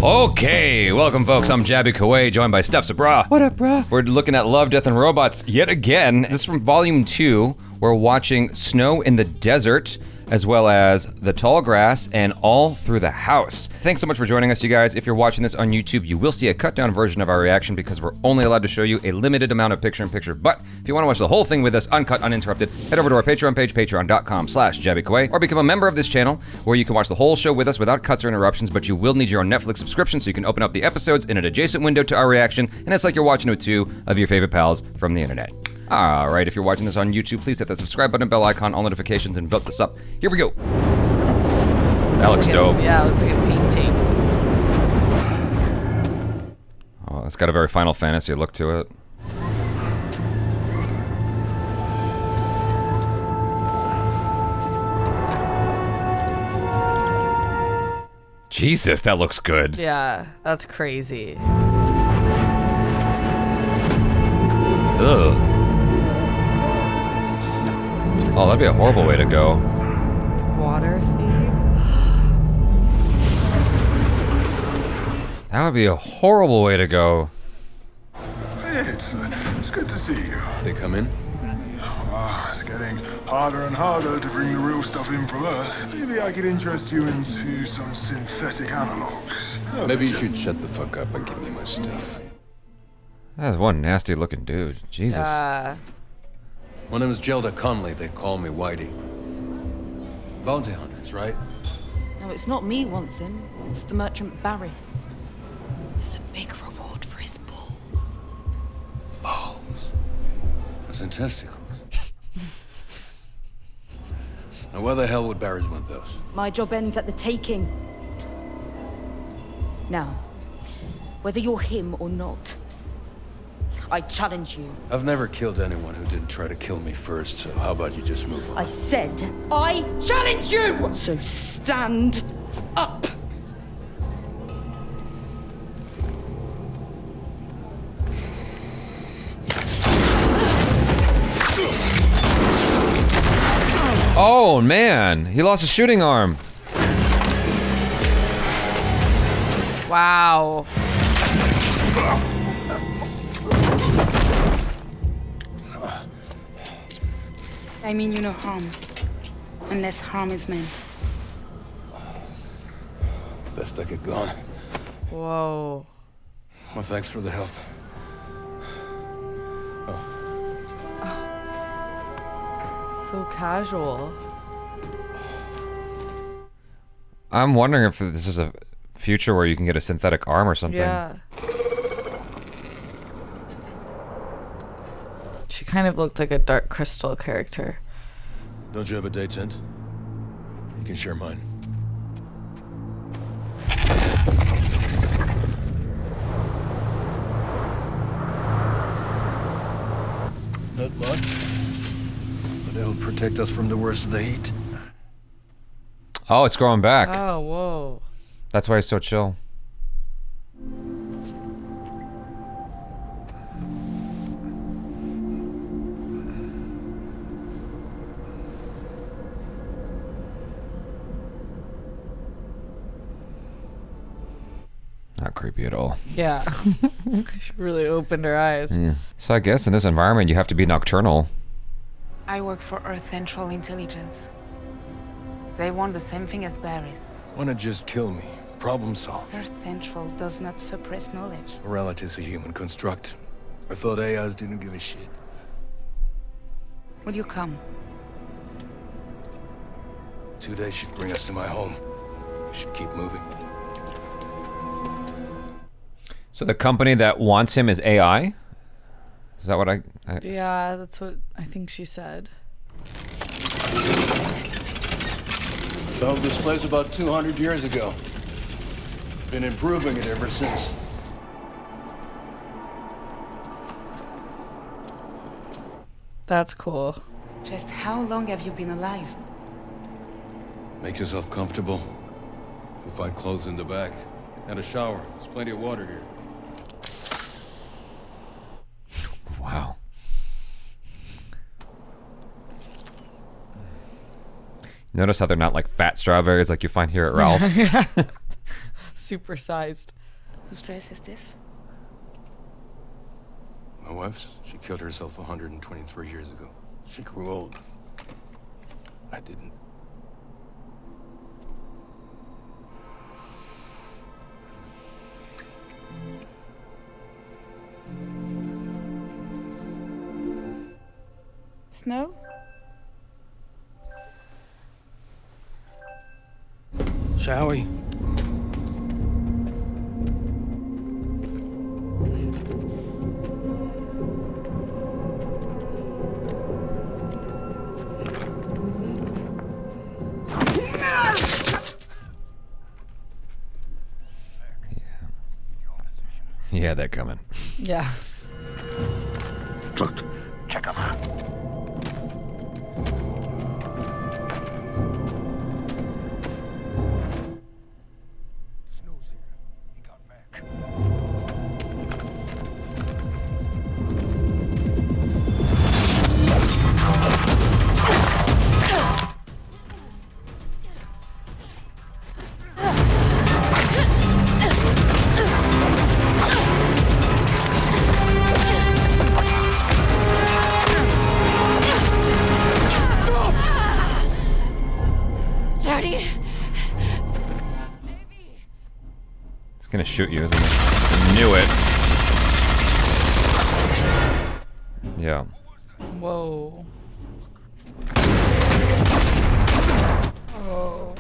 Okay, welcome folks, I'm Jaby Koay, joined by STEPH. What up, brah? We're looking at Love, Death, and Robots yet again. This is from Volume 2. We're watching Snow in the Desert, as well as The Tall Grass and All Through the House. Thanks so much for joining us, you guys. If you're watching this on YouTube, you will see a cut down version of our reaction because we're only allowed to show you a limited amount of picture-in-picture. But if you want to watch the whole thing with us, uncut, uninterrupted, head over to our Patreon page, patreon.com/JabyKoay, or become a member of this channel where you can watch the whole show with us without cuts or interruptions, but you will need your own Netflix subscription so you can open up the episodes in an adjacent window to our reaction, and it's like you're watching with two of your favorite pals from the internet. All right, if you're watching this on YouTube, please hit that subscribe button, bell icon, all notifications, and vote this up. Here we go. That looks dope. Yeah, it looks like a painting. Oh, it's got a very Final Fantasy look to it. Jesus, that looks good. Yeah, that's crazy. Ugh. Oh, that'd be a horrible way to go. Water thief? That would be a horrible way to go. Hey, it's good to see you. They come in? It's getting harder and harder to bring the real stuff in from Earth. Maybe I could interest you into some synthetic analogs. Maybe you should shut the fuck up and give me my stuff. That's one nasty looking dude. Jesus. My name is Gelda Conley. They call me Whitey. Bounty hunters, right? No, it's not me wants him. It's the merchant Barris. There's a big reward for his balls. Balls. That's in testicles. Now where the hell would Barris want those? My job ends at the taking. Now, whether you're him or not, I challenge you. I've never killed anyone who didn't try to kill me first, so how about you just move on? I said I challenge you! So stand up! Oh man, he lost a shooting arm. Wow. I mean you no harm, unless harm is meant. Best I could go on. Whoa. Well, thanks for the help. So casual. I'm wondering if this is a future where you can get a synthetic arm or something. Yeah. She kind of looked like a Dark Crystal character. Don't you have a day tent? You can share mine. Not much, but it'll protect us from the worst of the heat. Oh, it's growing back. Oh, whoa. That's why he's so chill. Not creepy at all. Yeah. She really opened her eyes. Yeah. So I guess in this environment you have to be nocturnal. I work for Earth Central Intelligence. They want the same thing as Barris. Wanna just kill me. Problem solved. Earth Central does not suppress knowledge. Morality is a human construct. I thought AIs didn't give a shit. Will you come? 2 days should bring us to my home. We should keep moving. So the company that wants him is AI? Is that what I Yeah, that's what I think she said. Found this place about 200 years ago. Been improving it ever since. That's cool. Just how long have you been alive? Make yourself comfortable. You'll find clothes in the back. And a shower. There's plenty of water here. Wow. Notice how they're not like fat strawberries like you find here at Ralph's. Supersized. Whose dress is this? My wife's. She killed herself 123 years ago. She grew old. I didn't. Snow? Shall we? He had that coming. Yeah. Check 'em out. Snow's here. He got back. Daddy! He's gonna shoot you, isn't he? I knew it. Yeah. Whoa. Oh.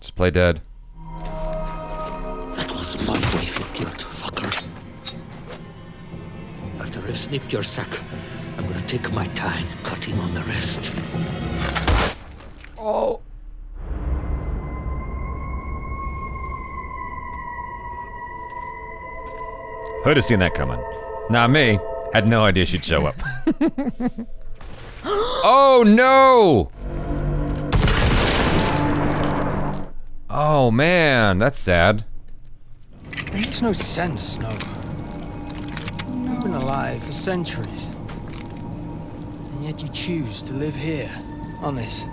Just play dead. That was my wife you killed, fucker. After I've snipped your sack, I'm gonna take my time cutting on the rest. Oh. Who'd have seen that coming? Not me. Had no idea she'd show up. Oh no! Oh man, that's sad. It makes no sense, Snow. You've been alive for centuries. And yet you choose to live here, on this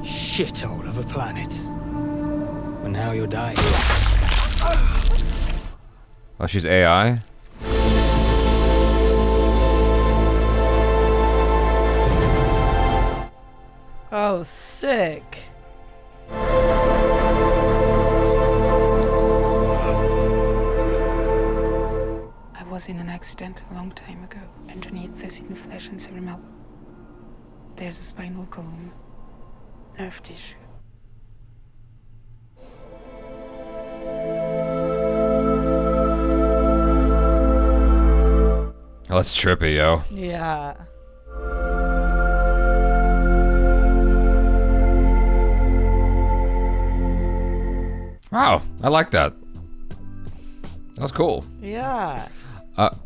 shithole of a planet. But now you're dying. Oh, she's AI? Oh, sick. I was in an accident a long time ago. Underneath the skin, flesh and cerebellum, there's a spinal column, nerve tissue. Oh, that's trippy, yo. Yeah. Wow, I like that. That was cool. Yeah.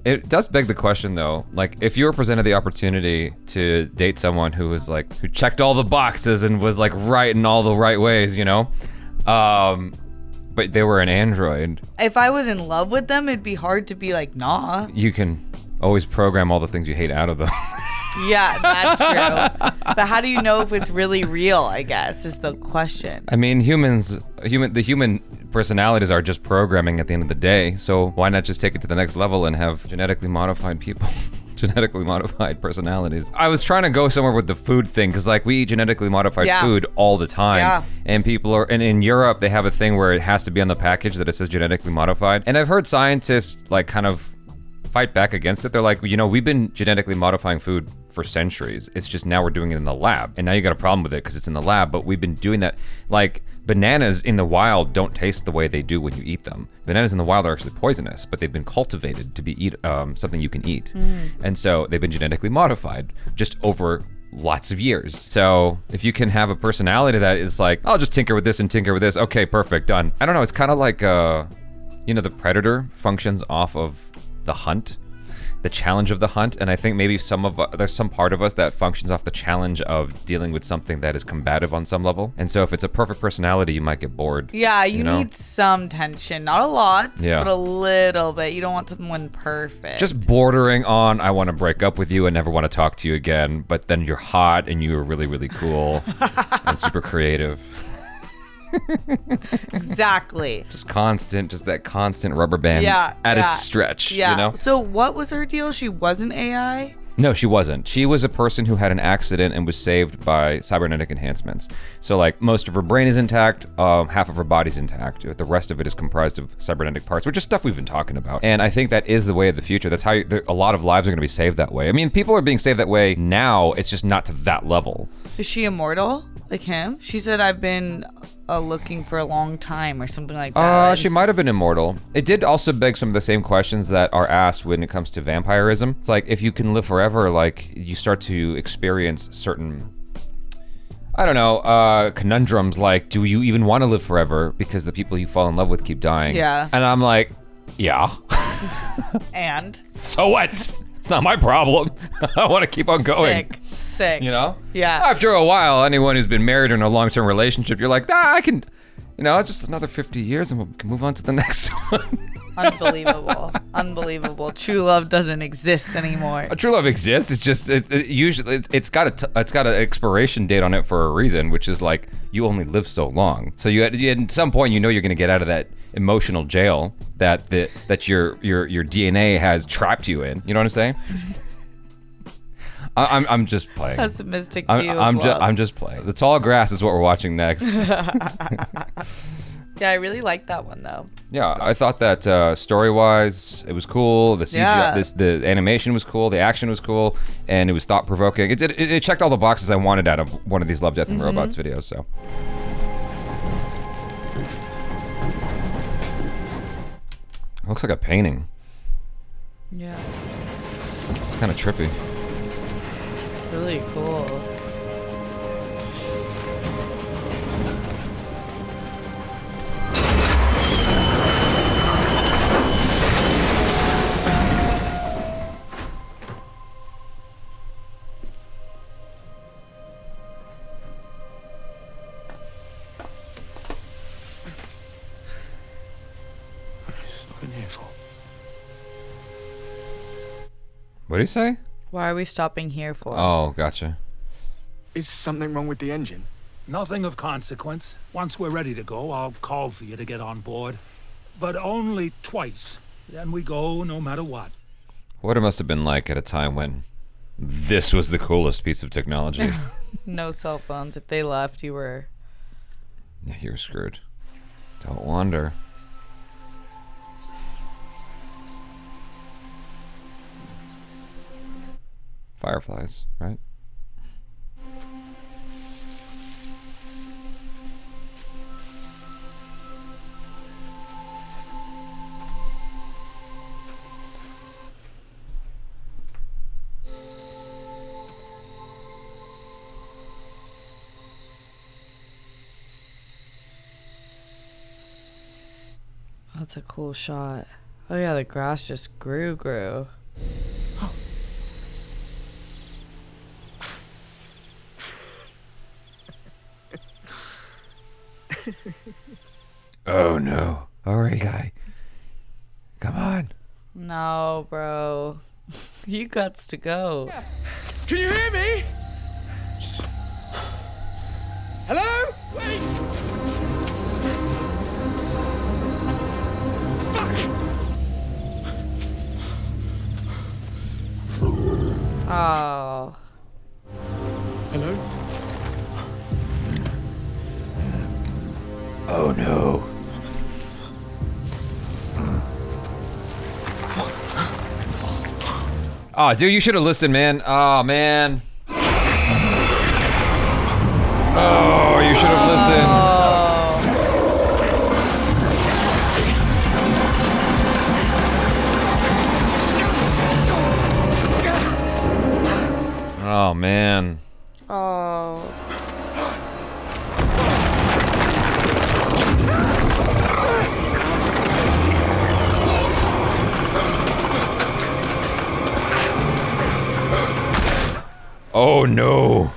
It does beg the question though, like if you were presented the opportunity to date someone who was like, who checked all the boxes and was like right in all the right ways, you know? But they were an android. If I was in love with them, it'd be hard to be like, nah. You can always program all the things you hate out of them. Yeah, that's true. But how do you know if it's really real, I guess, is the question. I mean, the human personalities are just programming at the end of the day. So why not just take it to the next level and have genetically modified people, genetically modified personalities? I was trying to go somewhere with the food thing because like we eat genetically modified food all the time. Yeah. And people are, and in Europe, they have a thing where it has to be on the package that it says genetically modified. And I've heard scientists like kind of fight back against it. They're like, you know, we've been genetically modifying food for centuries. It's just now we're doing it in the lab. And now you got a problem with it because it's in the lab, but we've been doing that. Like bananas in the wild don't taste the way they do when you eat them. Bananas in the wild are actually poisonous, but they've been cultivated to be something you can eat. And so they've been genetically modified just over lots of years. So if you can have a personality that is like, I'll just tinker with this and tinker with this. Okay, perfect, done. I don't know. It's kind of like, you know, the predator functions off of the hunt. the challenge of the hunt, and I think maybe there's some part of us that functions off the challenge of dealing with something that is combative on some level. And so if it's a perfect personality, you might get bored. Yeah, you know? need some tension. Not a lot, Yeah. but a little bit. You don't want someone perfect. Just bordering on, I want to break up with you and never want to talk to you again, but then you're hot and you're really, really cool and super creative. Exactly. Just that constant rubber band at its stretch, you know? So what was her deal? She wasn't AI? No, she wasn't. She was a person who had an accident and was saved by cybernetic enhancements. So like most of her brain is intact, half of her body's intact. The rest of it is comprised of cybernetic parts, which is stuff we've been talking about. And I think that is the way of the future. That's how a lot of lives are going to be saved that way. I mean, people are being saved that way now. It's just not to that level. Is she immortal like him? She said, I've been looking for a long time or something like that. She might have been immortal. It did also beg some of the same questions that are asked when it comes to vampirism. It's like, if you can live forever, like, you start to experience certain, I don't know, conundrums, like, do you even want to live forever? Because the people you fall in love with keep dying. Yeah. And I'm like, yeah. And? So what? It's not my problem. I want to keep on going. Sick. You know? Yeah. After a while, anyone who's been married or in a long-term relationship, you're like, I can, just another 50 years and we can move on to the next one. Unbelievable. True love doesn't exist anymore. True love exists. It's just usually it's got an expiration date on it for a reason, which is like you only live so long. So you at some point you're going to get out of that emotional jail that your DNA has trapped you in. You know what I'm saying? I'm just playing. Pessimistic view of love. I'm just playing. The Tall Grass is what we're watching next. Yeah, I really like that one though. Yeah, I thought that story-wise, it was cool. The CGI, the animation was cool. The action was cool, and it was thought-provoking. It checked all the boxes I wanted out of one of these Love, Death, and Robots videos. So, looks like a painting. Yeah. It's kind of trippy. Really cool. What did he say? Why are we stopping here for? Oh, gotcha. Is something wrong with the engine? Nothing of consequence. Once we're ready to go, I'll call for you to get on board. But only twice. Then we go no matter what. What it must have been like at a time when this was the coolest piece of technology. No cell phones. If they left, you were... Yeah, you were screwed. Don't wander. Fireflies, right? That's a cool shot. Oh yeah, the grass just grew. Oh no. Alright, guy. Come on. No, bro. You gots to go. Can you hear me? Hello? Wait! Oh. Hello? Oh no. Oh, dude, you should have listened, man. Oh, man. Oh, you should have listened. Oh, man. Oh. Oh no.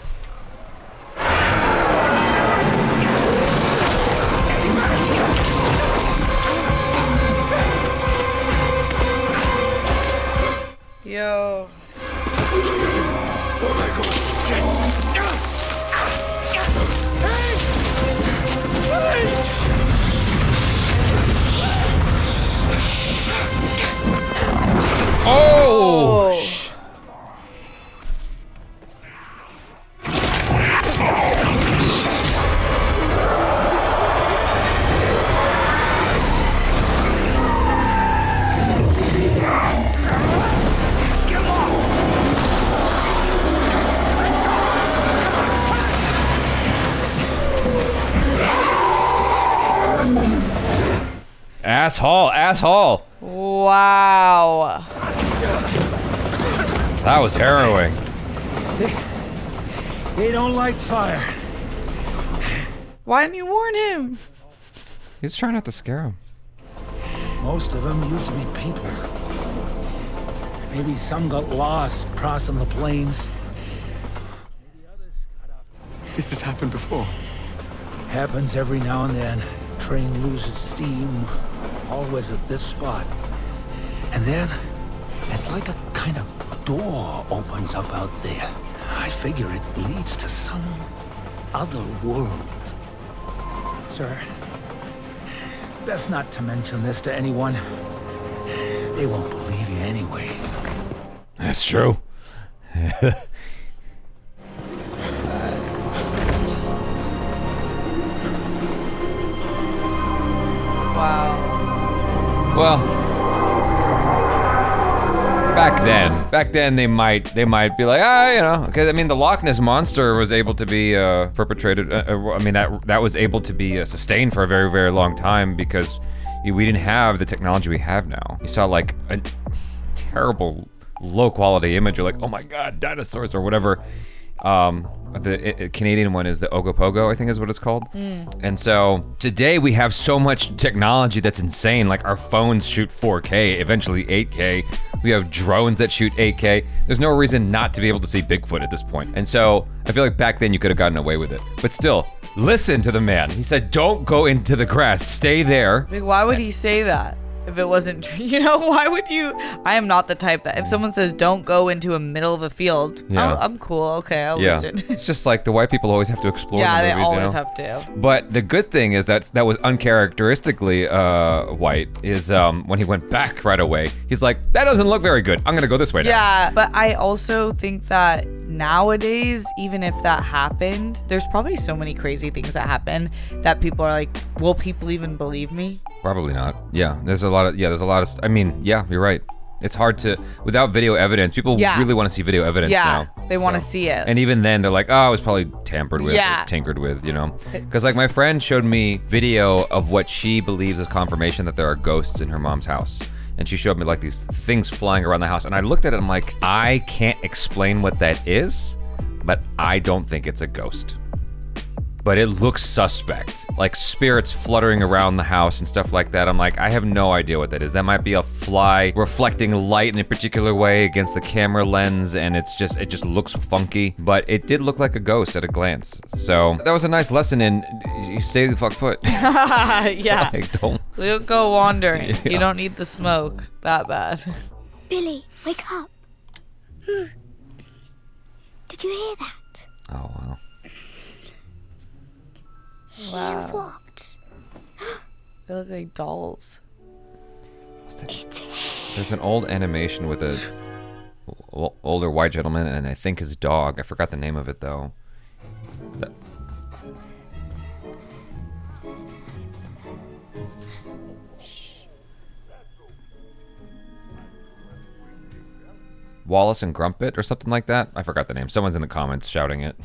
Yo. Oh! Asshole, asshole. Wow. That was harrowing. They don't like fire. Why didn't you warn him? He's trying not to scare him. Most of them used to be people. Maybe some got lost crossing the plains. This has happened before. Happens every now and then. Train loses steam. Always at this spot. And then, it's like a kind of door opens up out there. I figure it leads to some other world. Sir, best not to mention this to anyone. They won't believe you anyway. That's true. Wow. Well, back then they might be like, you know, because I mean the Loch Ness monster was able to be perpetrated. I mean that was able to be sustained for a very, very long time because we didn't have the technology we have now. You saw like a terrible low quality image. You're like, oh my god, dinosaurs or whatever. The Canadian one is the Ogopogo, I think is what it's called. And so today we have so much technology that's insane. Like our phones shoot 4K, eventually 8K. We have drones that shoot 8K. There's no reason not to be able to see Bigfoot at this point. And so I feel like back then you could have gotten away with it. But still, listen to the man. He said, don't go into the grass, stay there. Like, why would he say that? If it wasn't true, you know, why would you? I am not the type that if someone says don't go into a middle of a field, Yeah. I'm cool. Okay, I'll listen. It's just like the white people always have to explore Yeah, the they movies, always you know? have to. But the good thing is that was uncharacteristically white is when he went back right away, he's like, that doesn't look very good. I'm gonna go this way now. Yeah, but I also think that nowadays, even if that happened, there's probably so many crazy things that happen that people are like, will people even believe me? Probably not. Yeah, there's a lot of, I mean, yeah, you're right. It's hard to, without video evidence, people Yeah. really want to see video evidence now. Yeah, they want to see it. And even then, they're like, oh, it was probably tampered with, Yeah. or tinkered with, you know? Because like my friend showed me video of what she believes is confirmation that there are ghosts in her mom's house. And she showed me like these things flying around the house. And I looked at it, I'm like, I can't explain what that is, but I don't think it's a ghost. But it looks suspect. Like spirits fluttering around the house and stuff like that. I'm like, I have no idea what that is. That might be a fly reflecting light in a particular way against the camera lens, and it just looks funky. But it did look like a ghost at a glance. So that was a nice lesson in you stay the fuck put. Yeah. Like, don't go wandering. Yeah. You don't need the smoke that bad. Billy, wake up. Did you hear that? Oh wow. Wow. What? They look like dolls. There's an old animation with a older white gentleman and I think his dog. I forgot the name of it though. Wallace and Grumpet or something like that. I forgot the name. Someone's in the comments shouting it.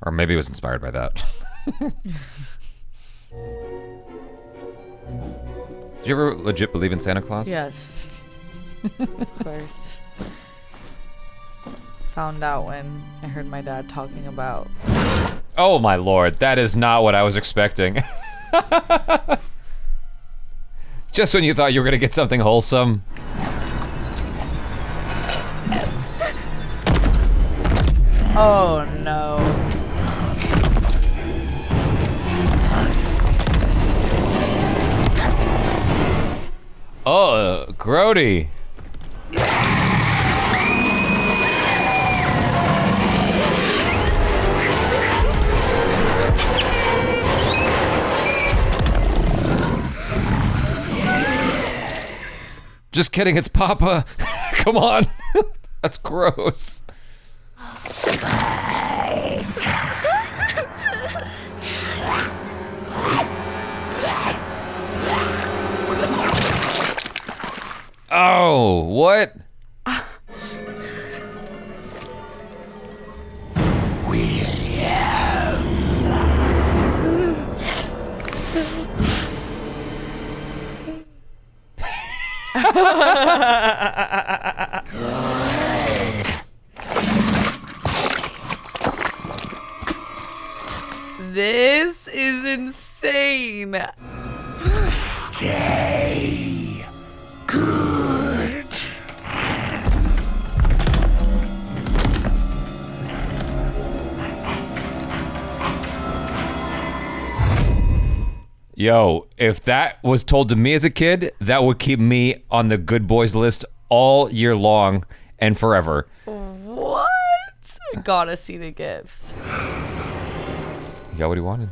Or maybe it was inspired by that. Did you ever legit believe in Santa Claus? Yes. Of course. Found out when I heard my dad talking about. Oh my lord, that is not what I was expecting. Just when you thought you were gonna get something wholesome. Oh no. Oh, grody. Just kidding, it's Papa. Come on. That's gross. Oh, what? This is insane. Stay good. Yo, if that was told to me as a kid, that would keep me on the good boys list all year long and forever. What? Gotta see the gifts. You got what he wanted.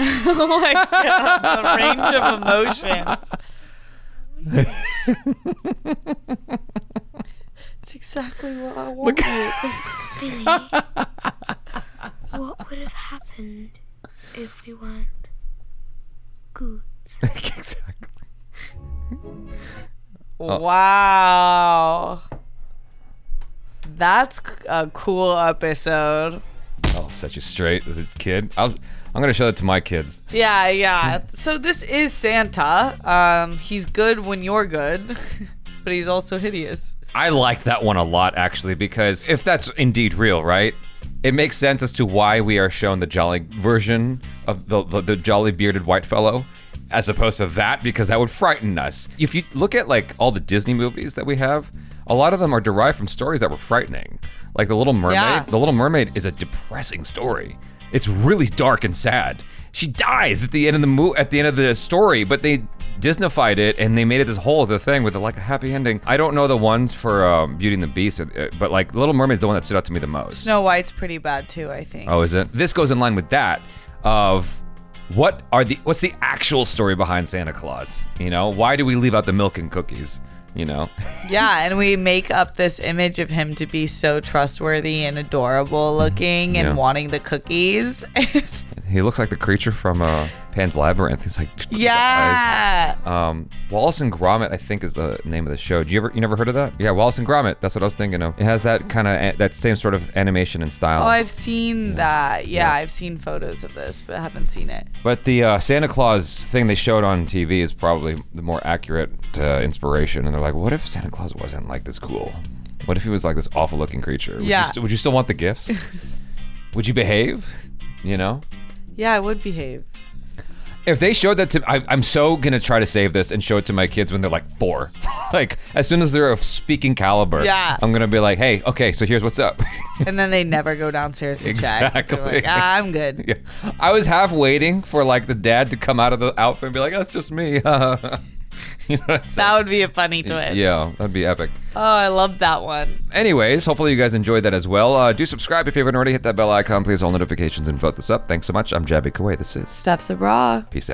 Oh my god, the range of emotions. It's exactly what I wanted. Billy, what would have happened if we weren't good? Exactly. Wow. That's a cool episode. I'll set you straight as a kid. I'm gonna show that to my kids. Yeah. So this is Santa. He's good when you're good, but he's also hideous. I like that one a lot, actually, because if that's indeed real, right? It makes sense as to why we are shown the jolly version of the jolly bearded white fellow, as opposed to that, because that would frighten us. If you look at like all the Disney movies that we have, a lot of them are derived from stories that were frightening. Like The Little Mermaid. Yeah. The Little Mermaid is a depressing story. It's really dark and sad. She dies at the end of the story, but they Disneyfied it and they made it this whole other thing with like a happy ending. I don't know the ones for Beauty and the Beast, but like Little Mermaid's the one that stood out to me the most. Snow White's pretty bad too, I think. Oh, is it? This goes in line with that of what's the actual story behind Santa Claus? You know, why do we leave out the milk and cookies? You know? Yeah, and we make up this image of him to be so trustworthy and adorable looking and wanting the cookies. He looks like the creature from Pan's Labyrinth. He's like, yeah. Wallace and Gromit, I think, is the name of the show. You never heard of that? Yeah, Wallace and Gromit. That's what I was thinking of. It has that kind of that same sort of animation and style. Oh, I've seen that. Yeah, I've seen photos of this, but I haven't seen it. But the Santa Claus thing they showed on TV is probably the more accurate inspiration. And they're like, what if Santa Claus wasn't like this cool? What if he was like this awful looking creature? Would you still want the gifts? Would you behave? You know? Yeah, I would behave. If they showed that to, I'm so gonna try to save this and show it to my kids when they're like 4. Like as soon as they're of speaking caliber, I'm gonna be like, hey, okay, so here's what's up. And then they never go downstairs to check. Exactly. Like, I'm good. Yeah. I was half waiting for like the dad to come out of the outfit and be like, that's just me. You know what I'm saying? That would be a funny twist. Yeah, that'd be epic. Oh, I love that one. Anyways, hopefully you guys enjoyed that as well. Do subscribe if you haven't already. Hit that bell icon, please, all notifications, and vote this up. Thanks so much. I'm Jaby Koay. This is STEPH SABRAW. Peace out.